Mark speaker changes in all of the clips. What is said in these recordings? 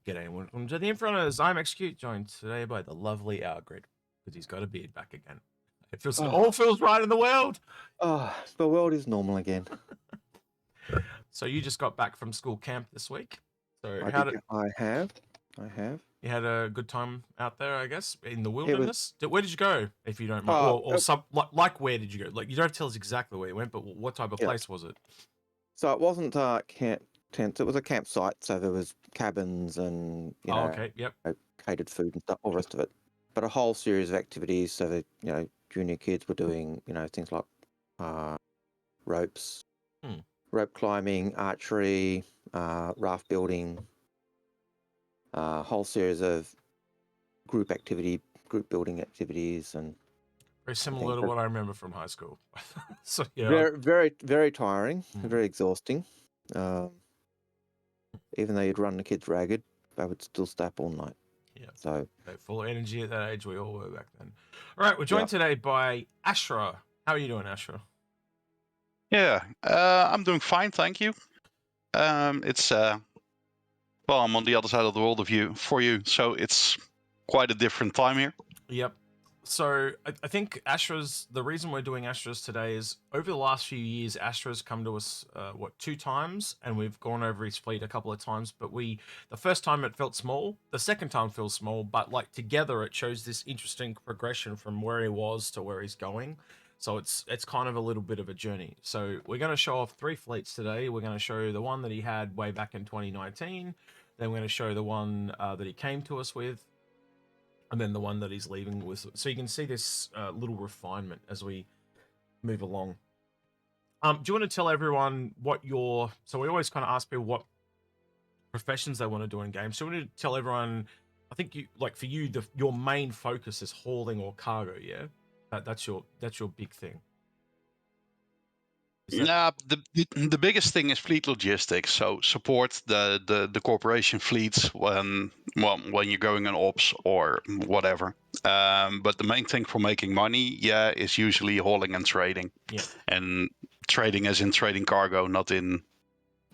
Speaker 1: G'day and welcome to the Inforunners. I'm Execute, joined today by the lovely Algared, because he's got a beard back again. It all feels right in the world.
Speaker 2: The world is normal again.
Speaker 1: So you just got back from school camp this week. So
Speaker 2: I have.
Speaker 1: You had a good time out there, I guess, in the wilderness. Where did you go, if you don't mind? Where did you go? Like, you don't have to tell us exactly where you went, but what type of place was it?
Speaker 2: So it wasn't camp tents. It was a campsite. So there was cabins and catered food and stuff, all the rest of it. But a whole series of activities. So that junior kids were doing things like ropes, rope climbing, archery, raft building. A whole series of group building activities, and
Speaker 1: very similar to what I remember from high school. So yeah,
Speaker 2: very, very, very tiring, very exhausting. Even though you'd run the kids ragged, they would still stay up all night.
Speaker 1: Yeah.
Speaker 2: So
Speaker 1: full of energy at that age. We all were back then. All right, we're joined today by Ashrah. How are you doing, Ashrah?
Speaker 3: Yeah, I'm doing fine, thank you. It's I'm on the other side of the world for you, so it's quite a different time here.
Speaker 1: Yep. So I think the reason we're doing Ashrah's today is over the last few years, Ashrah's come to us, 2 times, and we've gone over his fleet a couple of times, but the first time it felt small, the second time feels small, but like together it shows this interesting progression from where he was to where he's going. So it's kind of a little bit of a journey. So we're going to show off 3 fleets today. We're going to show the one that he had way back in 2019. Then we're going to show the one that he came to us with, and then the one that he's leaving with. So you can see this little refinement as we move along. Do you want to tell everyone so we always kind of ask people what professions they want to do in games. So we want to tell everyone, I think for you, your main focus is hauling or cargo, yeah? That's your big thing.
Speaker 3: The biggest thing is fleet logistics. So support the corporation fleets when you're going on ops or whatever. But the main thing for making money, is usually hauling and trading.
Speaker 1: Yeah.
Speaker 3: And trading as in trading cargo, not in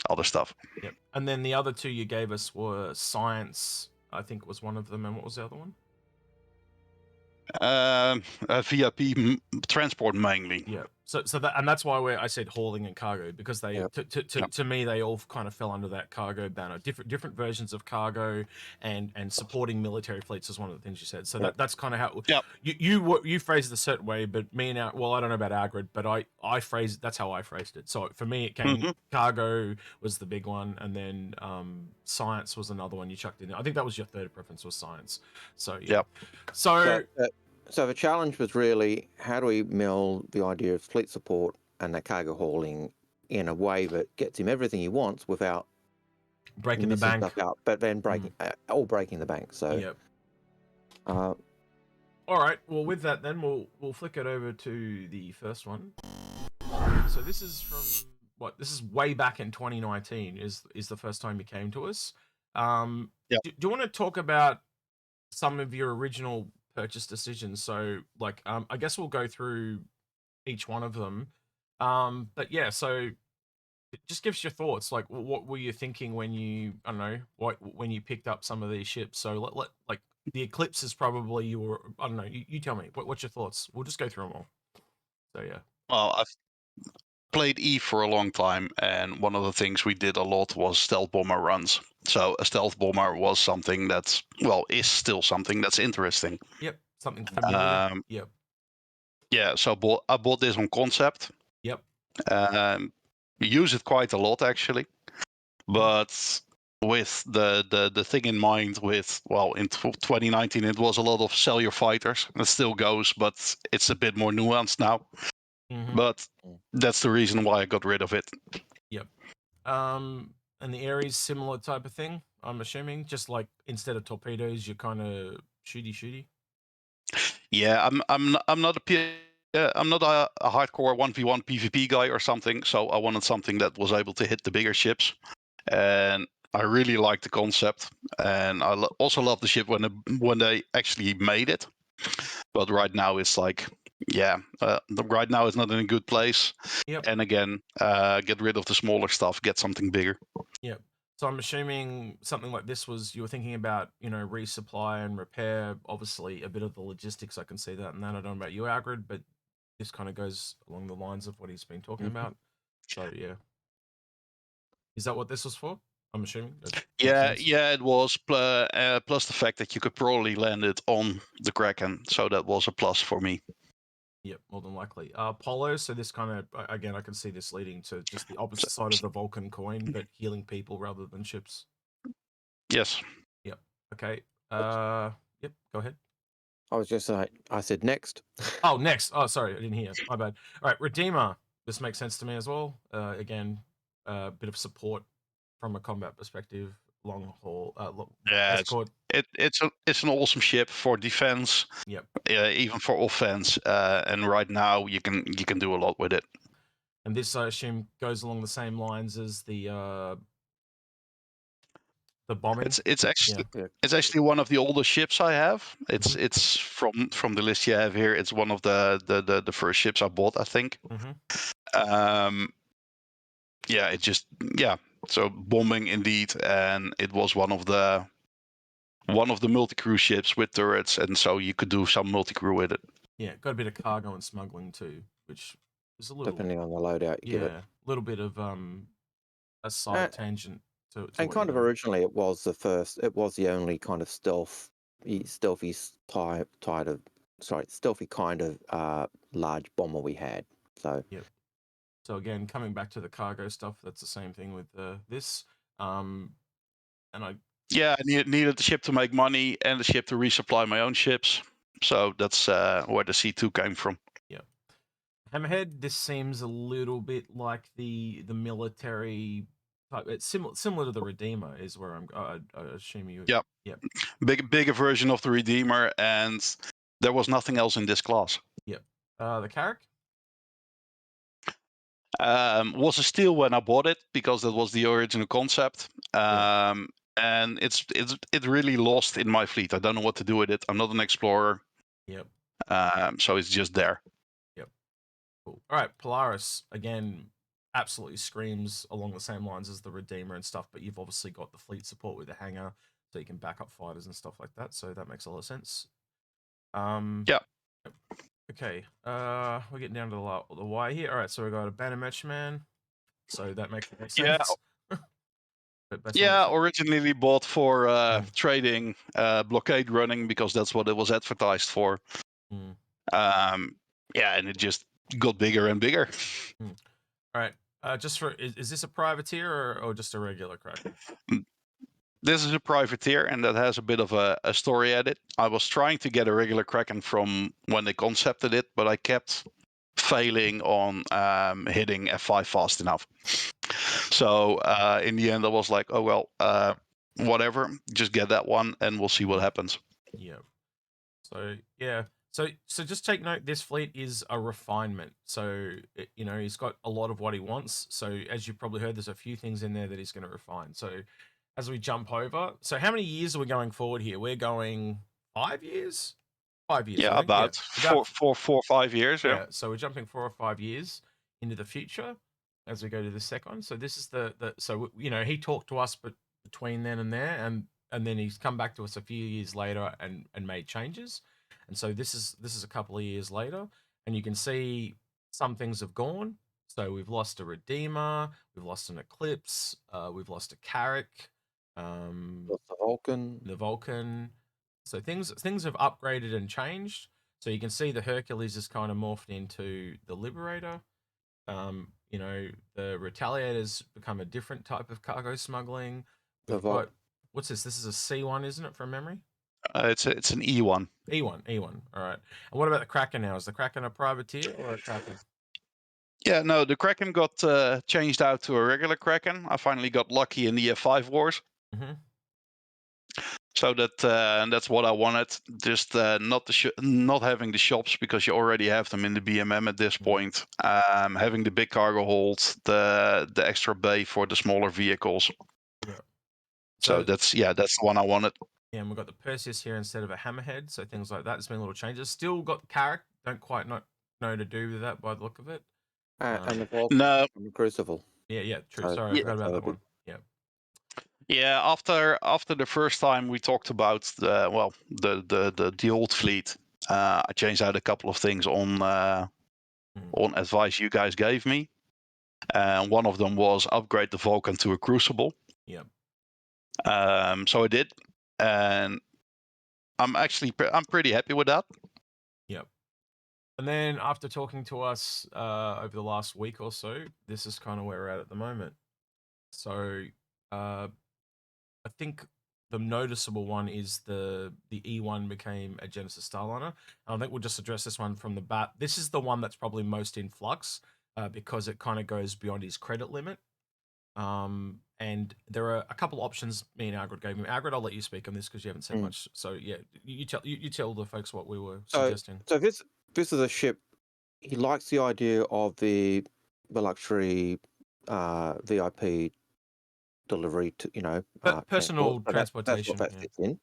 Speaker 3: other stuff.
Speaker 1: Yep. And then the other 2 you gave us were science, I think was one of them, and what was the other one?
Speaker 3: VIP transport mainly.
Speaker 1: Yeah. So that's why I said hauling and cargo, because they to me they all kind of fell under that cargo banner. Different versions of cargo and supporting military fleets is one of the things you said. So that's kind of how you phrased it a certain way, but me and I don't know about Algared, but that's how I phrased it. So for me it came cargo was the big one, and then science was another one you chucked in there. I think that was your third preference, was science. So yeah.
Speaker 2: So the challenge was really, how do we meld the idea of fleet support and that cargo hauling in a way that gets him everything he wants without
Speaker 1: breaking the bank
Speaker 2: stuff out, but then breaking the bank. So
Speaker 1: all right, well with that then we'll flick it over to the first one. So this is from this is way back in 2019 is the first time you came to us. Do you want to talk about some of your original purchase decisions? So I guess we'll go through each one of them, but yeah, so just give us your thoughts. Like, what were you thinking when you when you picked up some of these ships? So like the Eclipse is probably you tell me what's your thoughts. We'll just go through them all. So yeah,
Speaker 3: well, I've played E for a long time, and one of the things we did a lot was stealth bomber runs. So a stealth bomber was something that's is still something that's interesting.
Speaker 1: Yep, something familiar. Yep.
Speaker 3: Yeah, so I bought this on concept.
Speaker 1: Yep.
Speaker 3: Use it quite a lot actually, but with the thing in mind with in 2019 it was a lot of sell your fighters. It still goes, but it's a bit more nuanced now. But that's the reason why I got rid of it. Yep.
Speaker 1: And the Ares, similar type of thing, I'm assuming. Just like instead of torpedoes, you're kind of shooty.
Speaker 3: Yeah, I'm not a hardcore 1v1 PvP guy or something, so I wanted something that was able to hit the bigger ships, and I really like the concept, and I also love the ship when they actually made it. But right now it's like, right now it's not in a good place.
Speaker 1: Yep.
Speaker 3: And again, get rid of the smaller stuff, get something bigger.
Speaker 1: Yep. So I'm assuming something like this was you were thinking about, resupply and repair. Obviously, a bit of the logistics, I can see that, and then I don't know about you, Algared, but this kind of goes along the lines of what he's been talking about. So yeah, is that what this was for? I'm assuming.
Speaker 3: Yeah, it was. Plus the fact that you could probably land it on the Kraken, so that was a plus for me.
Speaker 1: Yep, more than likely. Polo, so this kind of, again, I can see this leading to just the opposite side of the Vulcan coin, but healing people rather than ships.
Speaker 3: Yes.
Speaker 1: Yep. Okay. Yep, go ahead.
Speaker 2: I was just like, I said next.
Speaker 1: Oh, next. Oh, sorry, I didn't hear. My bad. All right, Redeemer. This makes sense to me as well. Again, a bit of support from a combat perspective. Long haul.
Speaker 3: Yeah,
Speaker 1: escort.
Speaker 3: it's an awesome ship for defense.
Speaker 1: Yep.
Speaker 3: Even for offense. And right now you can do a lot with it.
Speaker 1: And this, I assume, goes along the same lines as the bombing.
Speaker 3: It's actually one of the oldest ships I have. It's from the list you have here. It's one of the first ships I bought, I think. So bombing indeed, and it was one of the multi-crew ships with turrets, and so you could do some multi-crew with it.
Speaker 1: Yeah, got a bit of cargo and smuggling too, which is a little
Speaker 2: depending on the loadout you give it.
Speaker 1: Yeah, a little bit of a side tangent to
Speaker 2: and kind of originally it was the only kind of stealthy kind of large bomber we had. So
Speaker 1: yep. So again, coming back to the cargo stuff, that's the same thing with this. And I
Speaker 3: needed the ship to make money and the ship to resupply my own ships. So that's where the C2 came from.
Speaker 1: Yeah. Hammerhead, this seems a little bit like the military type. It's similar to the Redeemer, is where I assume you.
Speaker 3: Yeah.
Speaker 1: Yep.
Speaker 3: Bigger version of the Redeemer, and there was nothing else in this class.
Speaker 1: Yep. The Carrack?
Speaker 3: Was a steal when I bought it because that was the original concept. And it really lost in my fleet. I don't know what to do with it. I'm not an explorer.
Speaker 1: Yep.
Speaker 3: So it's just there.
Speaker 1: Yep. Cool. All right, Polaris again absolutely screams along the same lines as the Redeemer and stuff, but you've obviously got the fleet support with the hangar, so you can back up fighters and stuff like that. So that makes a lot of sense.
Speaker 3: Yeah.
Speaker 1: Okay. We're getting down to the Y here. All right, so we got a Banner Matchman. So that makes sense.
Speaker 3: Yeah. Originally bought for trading, blockade running, because that's what it was advertised for. And it just got bigger and bigger.
Speaker 1: All right. Just for is this a privateer or just a regular Kraken?
Speaker 3: This is a privateer, and that has a bit of a story at it. I was trying to get a regular Kraken from when they concepted it, but I kept failing on hitting F5 fast enough. So in the end, I was like, oh, well, whatever, just get that one and we'll see what happens.
Speaker 1: Yeah. So, yeah. So just take note, this fleet is a refinement. So, he's got a lot of what he wants. So as you probably heard, there's a few things in there that he's going to refine. So as we jump over, so how many years are we going forward here? We're going 5 years? 5 years.
Speaker 3: Yeah, about 4 or 5 years. Yeah.
Speaker 1: So we're jumping 4 or 5 years into the future as we go to the second. So this is so he talked to us, but between then and there, and then he's come back to us a few years later and made changes. And so this is a couple of years later, and you can see some things have gone. So we've lost a Redeemer, we've lost an Eclipse, we've lost a Carrack,
Speaker 2: lost the Vulcan.
Speaker 1: So things have upgraded and changed. So you can see the Hercules is kind of morphed into the Liberator. The Retaliator's become a different type of cargo smuggling. What's this? This is a C1, isn't it, from memory?
Speaker 3: It's an E1.
Speaker 1: E1. All right. And what about the Kraken now? Is the Kraken a privateer or a Kraken?
Speaker 3: Yeah, no, the Kraken got changed out to a regular Kraken. I finally got lucky in the F5 wars. So that's what I wanted. Just not having the shops, because you already have them in the BMM at this point. Having the big cargo hold, the extra bay for the smaller vehicles.
Speaker 1: Yeah.
Speaker 3: So that's the one I wanted.
Speaker 1: Yeah, and we've got the Perseus here instead of a Hammerhead, so things like that. There's been little changes. Still got the Carrack. Don't quite know to do with that by the look of it.
Speaker 2: And the Vulcan and the Crucible.
Speaker 1: Yeah, true. Sorry, I forgot about that one. Yeah.
Speaker 3: Yeah, after the first time we talked about the old fleet, I changed out a couple of things on advice you guys gave me. And one of them was upgrade the Vulcan to a Crucible.
Speaker 1: Yep.
Speaker 3: So I did, and I'm pretty happy with that.
Speaker 1: Yep. And then after talking to us over the last week or so, this is kind of where we're at the moment. So I think the noticeable one is the E1 became a Genesis Starliner. And I think we'll just address this one from the bat. This is the one that's probably most in flux because it kind of goes beyond his credit limit. And there are a couple options me and Algared gave him. Algared, I'll let you speak on this because you haven't said much. So yeah, you tell the folks what we were suggesting.
Speaker 2: So this is a ship. He likes the idea of the luxury VIP delivery to
Speaker 1: Personal
Speaker 2: transport. So that's what
Speaker 1: transportation.
Speaker 2: that
Speaker 1: Yeah.
Speaker 2: fits in.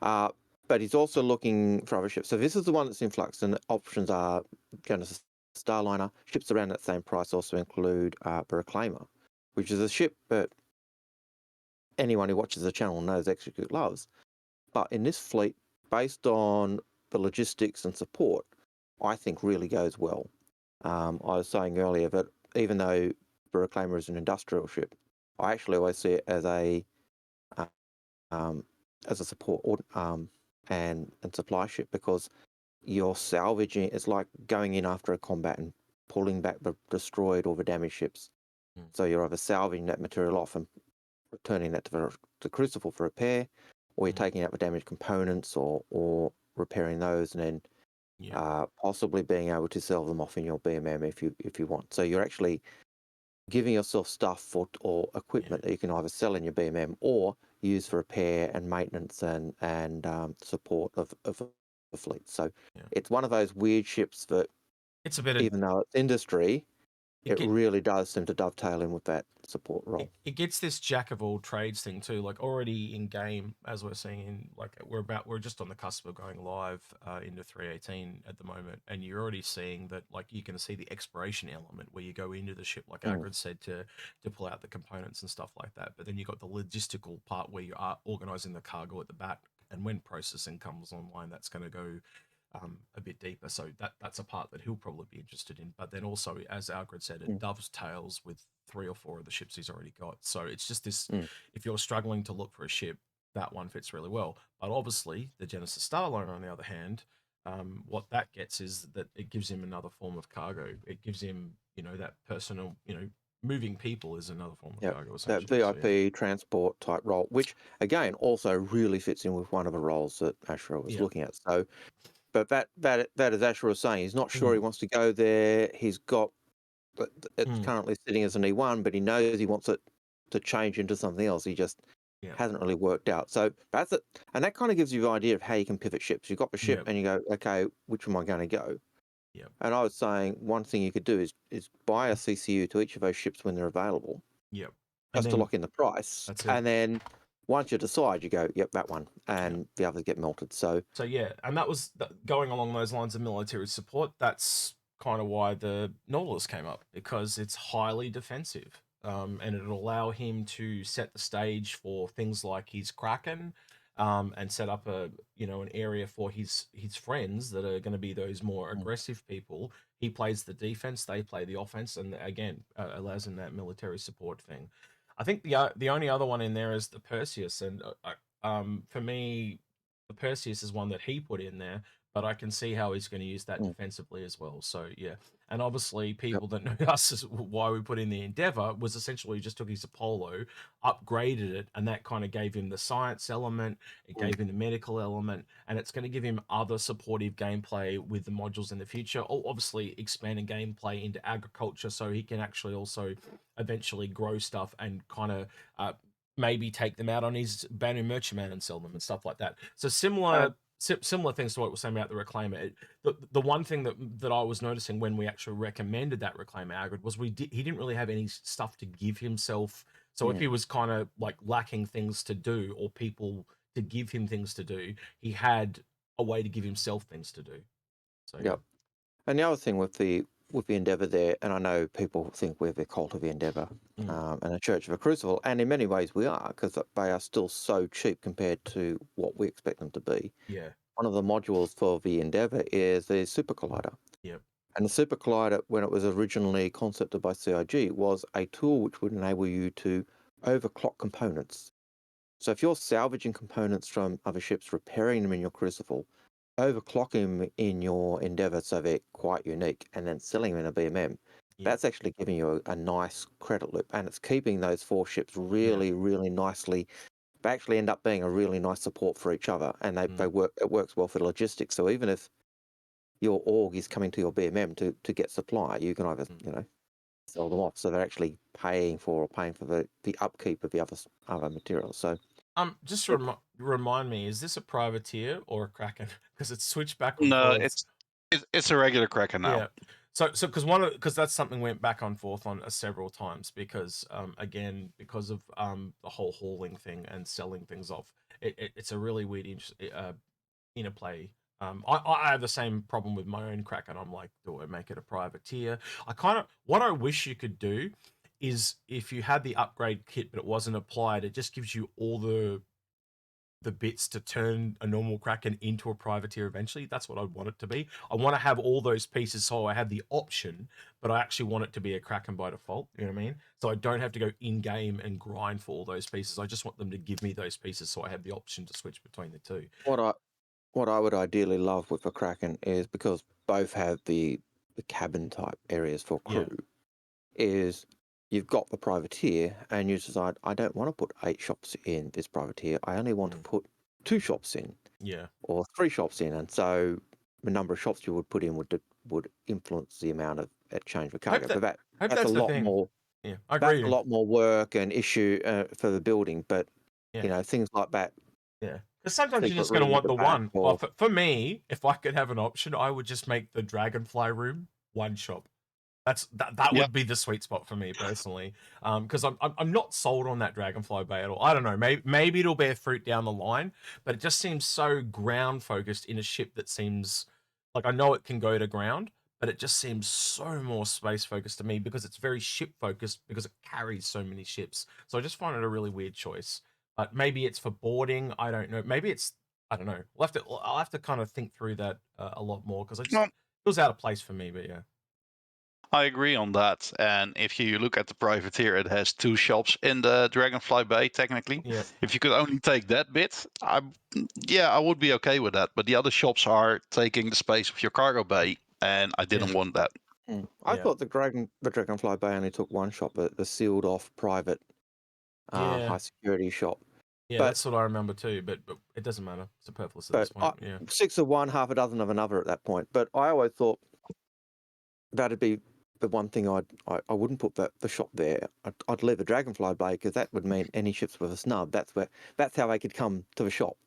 Speaker 2: But he's also looking for other ships. So this is the one that's in flux, and the options are Genesis Starliner. Ships around that same price also include the Reclaimer, which is a ship that anyone who watches the channel knows Execute loves. But in this fleet, based on the logistics and support, I think really goes well. I was saying earlier that even though the Reclaimer is an industrial ship, I actually always see it as a support and supply ship, because you're salvaging. It's like going in after a combat and pulling back the destroyed or the damaged ships. So you're either salvaging that material off and returning that to the Crucible for repair, or you're taking out the damaged components or repairing those, and then possibly being able to sell them off in your BMM if you want. So you're actually giving yourself stuff or equipment that you can either sell in your BMM or use for repair and maintenance and support of the fleet. So it's one of those weird ships that
Speaker 1: it's a bit of,
Speaker 2: even though it's industry, it really does seem to dovetail in with that support role.
Speaker 1: It gets this jack of all trades thing too. Like already in game, as we're seeing, like we're just on the cusp of going live into 3.18 at the moment, and you're already seeing that. Like you can see the exploration element where you go into the ship, like Algared said, to pull out the components and stuff like that. But then you got the logistical part where you are organizing the cargo at the back, and when processing comes online, that's going to go a bit deeper. So that's a part that he'll probably be interested in. But then also, as Algared said, it dovetails with 3 or 4 of the ships he's already got. So it's just this, if you're struggling to look for a ship, that one fits really well. But obviously, the Genesis Starliner, on the other hand, what that gets is that it gives him another form of cargo. It gives him, that personal, moving people is another form of cargo.
Speaker 2: That VIP transport type role, which again also really fits in with one of the roles that Ashrah was looking at. So, but that as Ashrah was saying, he's not sure he wants to go there. He's got it's currently sitting as an E1, but he knows he wants it to change into something else. He just hasn't really worked out. So that's it, and that kind of gives you the idea of how you can pivot ships. You've got the ship, and you go, okay, which am I going to go? And I was saying one thing you could do is buy a CCU to each of those ships when they're available. Just to lock in the price.
Speaker 1: That's it.
Speaker 2: And then once you decide, you go, yep, that one, and the others get melted. So
Speaker 1: yeah, and that was going along those lines of military support. That's kind of why the Nautilus came up, because it's highly defensive, and it'll allow him to set the stage for things like his Kraken, and set up an area for his friends that are going to be those more aggressive people. He plays the defense, they play the offense, and again allows him that military support thing. I think the only other one in there is the Perseus, and for me, the Perseus is one that he put in there, but I can see how he's going to use that defensively as well. So yeah, and obviously people that know us is why we put in the Endeavor was essentially just took his Apollo, upgraded it, and that kind of gave him the science element, it gave him the medical element, and it's going to give him other supportive gameplay with the modules in the future. Obviously expanding gameplay into agriculture, so he can actually also eventually grow stuff and kind of maybe take them out on his Banu Merchantman and sell them and stuff like that. So similar things to what we're saying about the Reclaimer. The one thing that I was noticing when we actually recommended that Reclaimer Algared was he didn't really have any stuff to give himself. So if he was kind of like lacking things to do or people to give him things to do, he had a way to give himself things to do. So
Speaker 2: and the other thing with the with the Endeavour there, and I know people think we're the cult of the Endeavour and a Church of a Crucible, and in many ways we are, because they are still so cheap compared to what we expect them to be.
Speaker 1: Yeah.
Speaker 2: One of the modules for the Endeavour is the Super Collider.
Speaker 1: Yep.
Speaker 2: And the Super Collider, when it was originally concepted by CIG, was a tool which would enable you to overclock components. So if you're salvaging components from other ships, repairing them in your Crucible, overclocking them in your Endeavour so they're quite unique, and then selling them in a BMM, that's actually giving you a nice credit loop, and it's keeping those 4 ships really, really nicely. They actually end up being a really nice support for each other, and they work. It works well for the logistics. So even if your org is coming to your BMM to get supply, you can either sell them off, so they're actually paying for the upkeep of the other materials. So
Speaker 1: just remind me, is this a privateer or a Kraken? Because it's switched back and
Speaker 3: No,
Speaker 1: forth.
Speaker 3: it's a regular Kraken now.
Speaker 1: Yeah. So because that's something went back and forth on several times because again because of the whole hauling thing and selling things off, it's a really weird interplay. I have the same problem with my own Kraken. I'm like, do I make it a privateer? What I wish you could do is if you had the upgrade kit but it wasn't applied, it just gives you all the bits to turn a normal Kraken into a privateer eventually. That's what I want it to be. I want to have all those pieces so I have the option, but I actually want it to be a Kraken by default. You know what I mean? So I don't have to go in-game and grind for all those pieces. I just want them to give me those pieces so I have the option to switch between the two.
Speaker 2: What I would ideally love with a Kraken is, because both have the cabin type areas for crew, is you've got the privateer and you decide, I don't want to put 8 shops in this privateer. I only want to put 2 shops in.
Speaker 1: Yeah.
Speaker 2: Or 3 shops in. And so the number of shops you would put in would influence the amount of change for cargo. But that's a lot more.
Speaker 1: Yeah, I agree.
Speaker 2: That's a lot more work and issue for the building. But things like that.
Speaker 1: Yeah. Because sometimes you're just going to want the one. For me, if I could have an option, I would just make the Dragonfly room 1 shop. That would be the sweet spot for me personally. Because I'm not sold on that Dragonfly Bay at all. I don't know. Maybe it'll bear fruit down the line, but it just seems so ground focused in a ship that seems like, I know it can go to ground, but it just seems so more space focused to me because it's very ship focused because it carries so many ships. So I just find it a really weird choice. But maybe it's for boarding. I don't know. Maybe it's, I don't know. I'll have to kind of think through that a lot more because it feels out of place for me. But yeah,
Speaker 3: I agree on that. And if you look at the privateer, it has 2 shops in the Dragonfly Bay. Technically, if you could only take that bit, I would be okay with that. But the other shops are taking the space of your cargo bay, and I didn't want that.
Speaker 2: I thought the Dragonfly Bay only took 1 shop, the sealed off private high security shop.
Speaker 1: Yeah, that's what I remember too, but it doesn't matter. It's superfluous at this point.
Speaker 2: 6 of one, half a dozen of another at that point. But I always thought that'd be the one thing I wouldn't put the shop there. I'd leave a Dragonfly Bay because that would mean any ships with a snub. That's how they could come to the shop.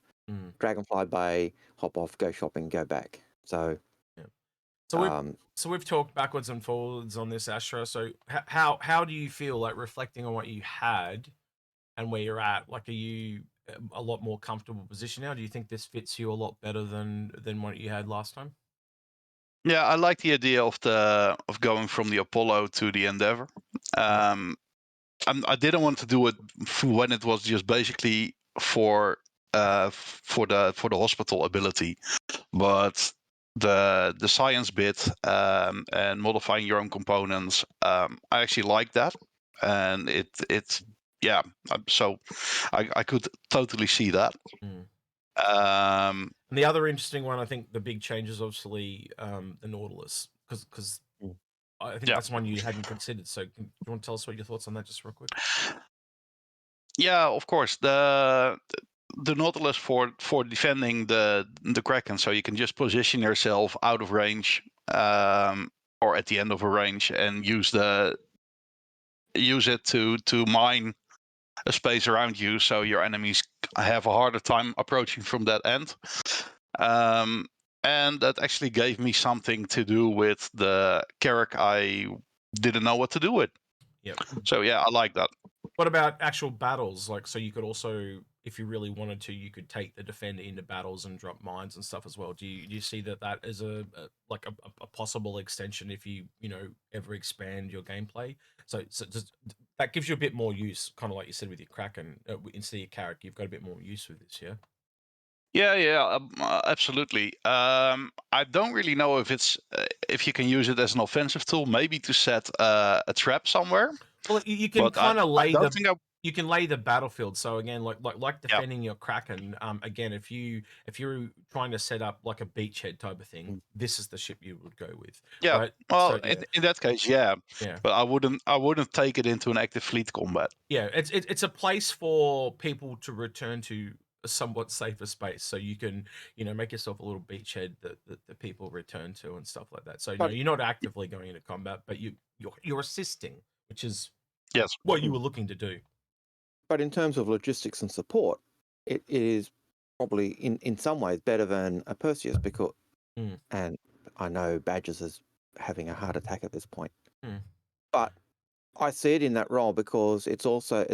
Speaker 2: Dragonfly Bay, hop off, go shopping, go back. So
Speaker 1: we've talked backwards and forwards on this, Ashrah. So how do you feel, like, reflecting on what you had and where you're at? Like, are you a lot more comfortable position now? Do you think this fits you a lot better than what you had last time?
Speaker 3: Yeah, I like the idea of going from the Apollo to the Endeavour. I didn't want to do it when it was just basically for the hospital ability, but the science bit and modifying your own components, I actually like that, and it's so I could totally see that.
Speaker 1: And the other interesting one, I think the big change is obviously the Nautilus, because I think that's one you hadn't considered. So do you want to tell us what your thoughts on that just real quick?
Speaker 3: Yeah, of course. The Nautilus for defending the Kraken, so you can just position yourself out of range or at the end of a range and use it to mine a space around you, so your enemies have a harder time approaching from that end. And that actually gave me something to do with the Carrack I didn't know what to do with.
Speaker 1: Yep.
Speaker 3: So yeah, I like that.
Speaker 1: What about actual battles? Like, so you could also if you really wanted to, you could take the defender into battles and drop mines and stuff as well. Do you see that as a possible extension if you ever expand your gameplay? So just, that gives you a bit more use, kind of like you said with your Kraken. Instead of your Carrack, you've got a bit more use with this, yeah?
Speaker 3: Yeah, absolutely. I don't really know if you can use it as an offensive tool, maybe to set a trap somewhere.
Speaker 1: Well, you can
Speaker 3: But
Speaker 1: kind of
Speaker 3: I
Speaker 1: lay
Speaker 3: don't think I.
Speaker 1: you can lay the battlefield. So again, like
Speaker 3: Yeah,
Speaker 1: defending your Kraken. Again, if you're trying to set up like a beachhead type of thing, this is the ship you would go with,
Speaker 3: yeah.
Speaker 1: right?
Speaker 3: Well,
Speaker 1: So yeah,
Speaker 3: in that case, yeah.
Speaker 1: yeah.
Speaker 3: But I wouldn't take it into an active fleet combat.
Speaker 1: Yeah, it's a place for people to return to a somewhat safer space, so you can make yourself a little beachhead that people return to and stuff like that. So
Speaker 2: But
Speaker 1: you're not actively going into combat, but you're assisting, which is
Speaker 3: Yes.
Speaker 1: what you were looking to do.
Speaker 2: but in terms of logistics and support, it is probably in some ways better than a Perseus because, and I know Badgers is having a heart attack at this point, but I see it in that role because it's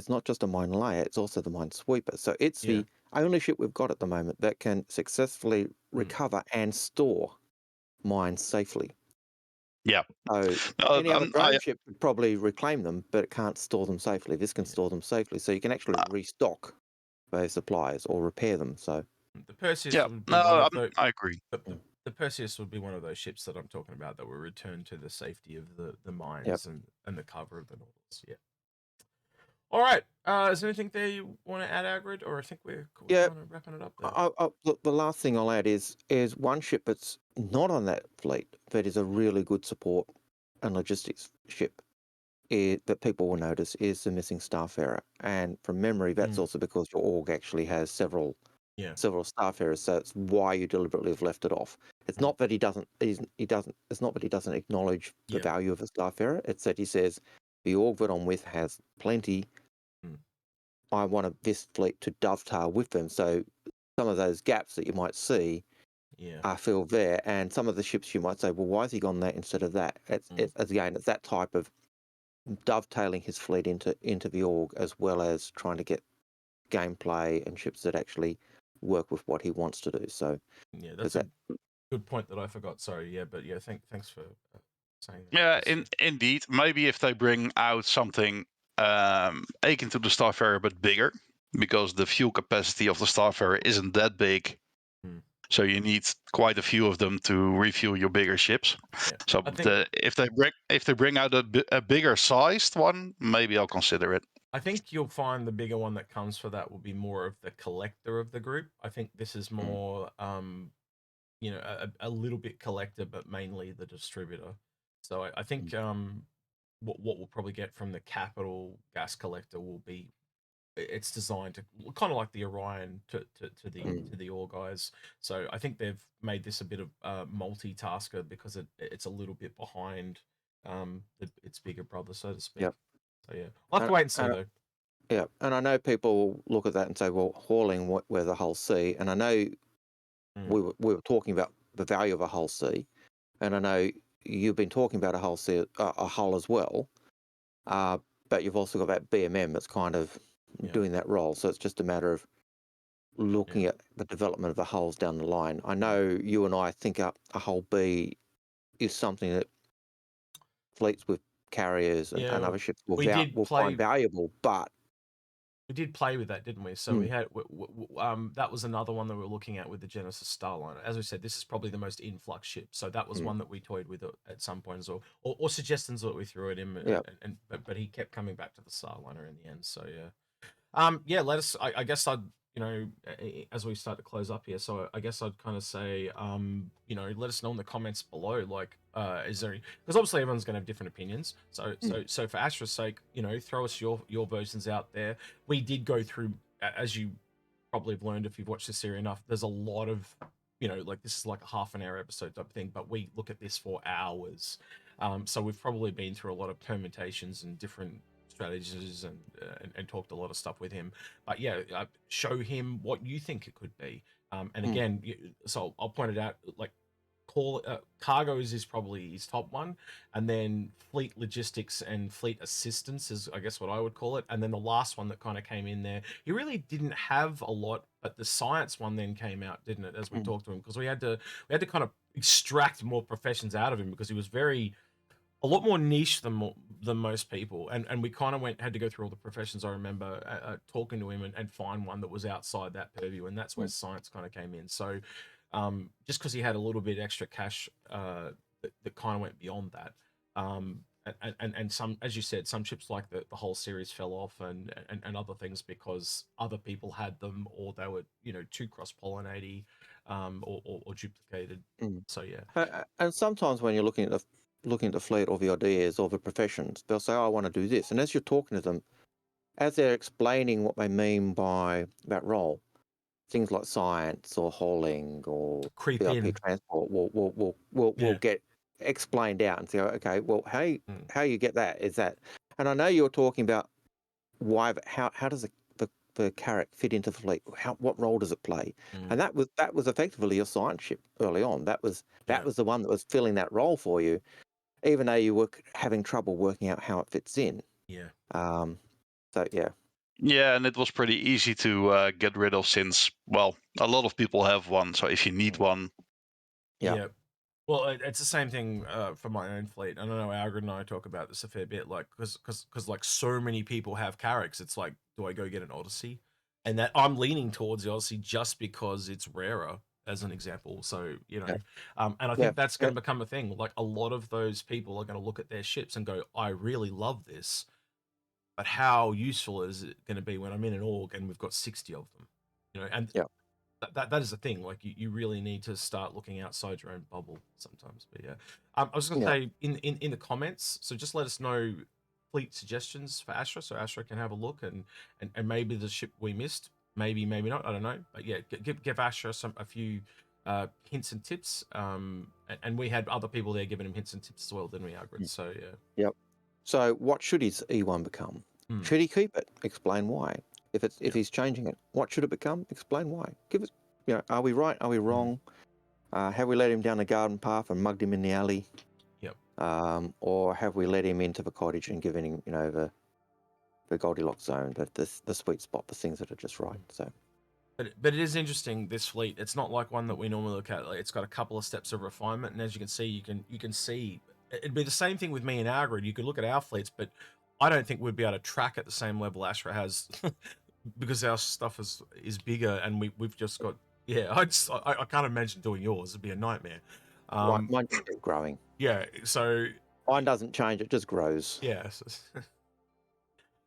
Speaker 2: not just a mine layer, it's also the mine sweeper. So it's the only ship we've got at the moment that can successfully recover and store mines safely.
Speaker 3: Yeah.
Speaker 2: So any other drone ship could probably reclaim them, but it can't store them safely. This can store them safely, so you can actually restock those supplies or repair them. So
Speaker 1: the Perseus
Speaker 3: Yeah.
Speaker 1: would be
Speaker 3: No,
Speaker 1: one of those.
Speaker 3: I agree.
Speaker 1: The Perseus would be one of those ships that I'm talking about that will return to the safety of the mines and the cover of the Nautilus. Yeah. All right. Is there anything there you want to add, Algared, or I think we're kind of wrapping it up there?
Speaker 2: The last thing I'll add is one ship that's not on that fleet that is a really good support and logistics ship that people will notice is the missing Starfarer. And from memory, that's also because your org actually has several Starfarers, so it's why you deliberately have left it off. It's not that he doesn't. It's not that he doesn't acknowledge the value of a Starfarer. It's that he says the org that I'm with has plenty. I want this fleet to dovetail with them. So some of those gaps that you might see are filled there, and some of the ships you might say, well, why has he gone that instead of that? It's that type of dovetailing his fleet into the org, as well as trying to get gameplay and ships that actually work with what he wants to do. So
Speaker 1: that's a good point that I forgot. Sorry, but thanks for saying
Speaker 3: Yeah,
Speaker 1: that.
Speaker 3: indeed. Maybe if they bring out something akin to the Starfarer but bigger, because the fuel capacity of the Starfarer isn't that big. So you need quite a few of them to refuel your bigger ships.
Speaker 1: Yeah.
Speaker 3: So if they bring out a bigger sized one, maybe I'll consider it.
Speaker 1: I think you'll find the bigger one that comes for that will be more of the collector of the group. I think this is more, a little bit collector, but mainly the distributor. So I think what we'll probably get from the capital gas collector will be, it's designed to kind of like the Orion to the Ore guys. So I think they've made this a bit of multitasker because it's a little bit behind its bigger brother, so to speak.
Speaker 2: Yep.
Speaker 1: So yeah, I'll have to wait and see though.
Speaker 2: Yeah, and I know people look at that and say, well, hauling where's a hull C? And I know we were talking about the value of a hull C, and I know you've been talking about a hull C, a hull as well, but you've also got that BMM that's kind of doing that role. So it's just a matter of looking at the development of the hulls down the line. I know you and I think a hull B is something that fleets with carriers and other ships will find valuable, but
Speaker 1: we did play with that, didn't we? So we had that was another one that we were looking at with the Genesis Starliner. As we said, this is probably the most influx ship, so that was one that we toyed with at some point as well, or suggestions that we threw at him, but he kept coming back to the Starliner in the end. So let us. I guess I'd as we start to close up here, so I guess I'd kind of say let us know in the comments below, like is there, because obviously everyone's going to have different opinions, so for Ashrah's sake, throw us your versions out there. We did go through, as you probably have learned if you've watched the series enough, there's a lot of like this is like a half an hour episode type of thing, but we look at this for hours. So we've probably been through a lot of permutations and different strategies and talked a lot of stuff with him, but show him what you think it could be, and again, so I'll point it out, like, call cargoes is probably his top one, and then fleet logistics and fleet assistance is, I guess, what I would call it, and then the last one that kind of came in there, he really didn't have a lot, but the science one then came out, didn't it, as we talked to him, because we had to kind of extract more professions out of him, because he was a lot more niche than most people, and we kind of had to go through all the professions. I remember talking to him and find one that was outside that purview, and that's where science kind of came in. So just because he had a little bit extra cash that kind of went beyond that, and some, as you said, some ships like the whole series fell off, and other things because other people had them, or they were too cross-pollinating, or duplicated. So yeah.
Speaker 2: And sometimes when you're looking at the fleet or the ideas or the professions, they'll say, oh, I want to do this. And as you're talking to them, as they're explaining what they mean by that role, things like science or hauling or
Speaker 1: Creep
Speaker 2: VIP
Speaker 1: in.
Speaker 2: transport will get explained out and say, okay, well, how you get that is that. And I know you're talking about how does the carrack fit into the fleet? What role does it play? And that was effectively your science ship early on. That was the one that was filling that role for you, even though you were having trouble working out how it fits in.
Speaker 1: Yeah.
Speaker 2: So yeah.
Speaker 3: Yeah, and it was pretty easy to get rid of, since, well, a lot of people have one. So if you need one.
Speaker 1: Yeah. Well, it's the same thing for my own fleet. I don't know, Algared and I talk about this a fair bit, like, because like so many people have carracks. It's like, do I go get an Odyssey? And that I'm leaning towards the Odyssey just because it's rarer, as an example. So, and I think that's going to become a thing. Like, a lot of those people are going to look at their ships and go, I really love this, but how useful is it going to be when I'm in an org and we've got 60 of them? And that is the thing. Like, you really need to start looking outside your own bubble sometimes. But yeah, I was going to say in the comments. So just let us know fleet suggestions for Ashrah, so Ashrah can have a look, and maybe the ship we missed, maybe not. I don't know. But yeah, give Ashrah a few hints and tips. And we had other people there giving him hints and tips as well, didn't we, Algared? So yeah.
Speaker 2: Yep. So what should his E1 become? Should he keep it? Explain why. If he's changing it, what should it become? Explain why. Give us, are we right? Are we wrong? Have we led him down the garden path and mugged him in the alley?
Speaker 1: Yep.
Speaker 2: Or have we led him into the cottage and given him, the Goldilocks zone, the sweet spot, the things that are just right. So.
Speaker 1: But it is interesting, this fleet. It's not like one that we normally look at. Like, it's got a couple of steps of refinement, and as you can see, you can see it'd be the same thing with me and Algared. You could look at our fleets, but I don't think we'd be able to track at the same level Ashrah has, because our stuff is bigger, and we've just got I can't imagine doing yours. It'd be a nightmare.
Speaker 2: Mine's still growing.
Speaker 1: Yeah, so
Speaker 2: mine doesn't change; it just grows.
Speaker 1: Yeah.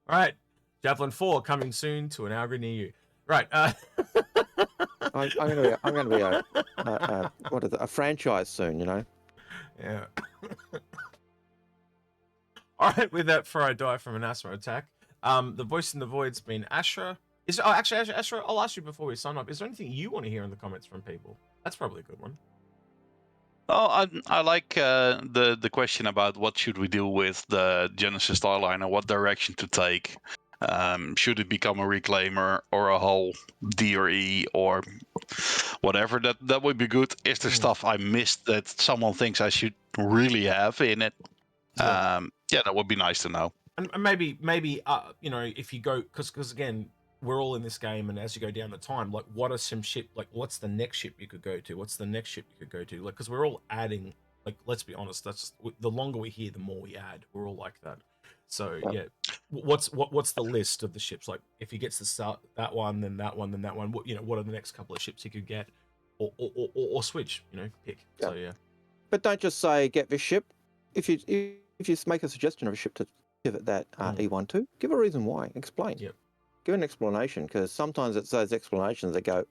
Speaker 1: All right, Javelin 4 coming soon to an Algared near you. Right.
Speaker 2: I'm gonna be a franchise soon.
Speaker 1: Yeah. All right. With that, before I die from an asthma attack, the voice in the void's been Ashrah. Actually, Ashrah, I'll ask you before we sign up. Is there anything you want to hear in the comments from people? That's probably a good one.
Speaker 3: Oh, I like the question about what should we do with the Genesis Starliner, what direction to take. Should it become a reclaimer or a whole D or E or whatever? That would be good. Is there stuff I missed that someone thinks I should really have in it? Yeah, that would be nice to know.
Speaker 1: And maybe if you go, because again, we're all in this game, and as you go down the time, like, what are some ship, like, what's the next ship you could go to? What's the next ship you could go to? Like, because we're all adding. Like, let's be honest, that's the longer we hear, the more we add. We're all like that. So yeah, what's the list of the ships? Like, if he gets to start that one, then that one, then that one. What are the next couple of ships he could get, or switch? Pick. Yeah. So yeah.
Speaker 2: But don't just say get this ship. If you make a suggestion of a ship to pivot that E1 to, give a reason why. Explain.
Speaker 1: Yep.
Speaker 2: Give an explanation, because sometimes it's those explanations that go,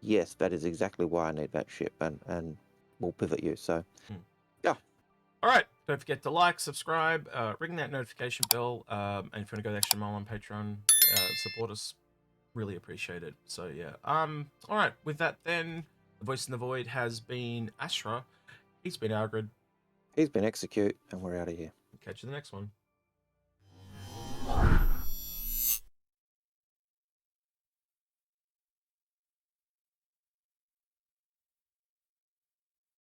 Speaker 2: yes, that is exactly why I need that ship, and we'll pivot you. So, yeah.
Speaker 1: All right. Don't forget to like, subscribe, ring that notification bell, and if you want to go the extra mile on Patreon, support us. Really appreciate it. So yeah. All right. With that, then, the voice in the void has been Ashrah. He's been Algared.
Speaker 2: He's been Execute, and we're out of here.
Speaker 1: Catch you in the next one.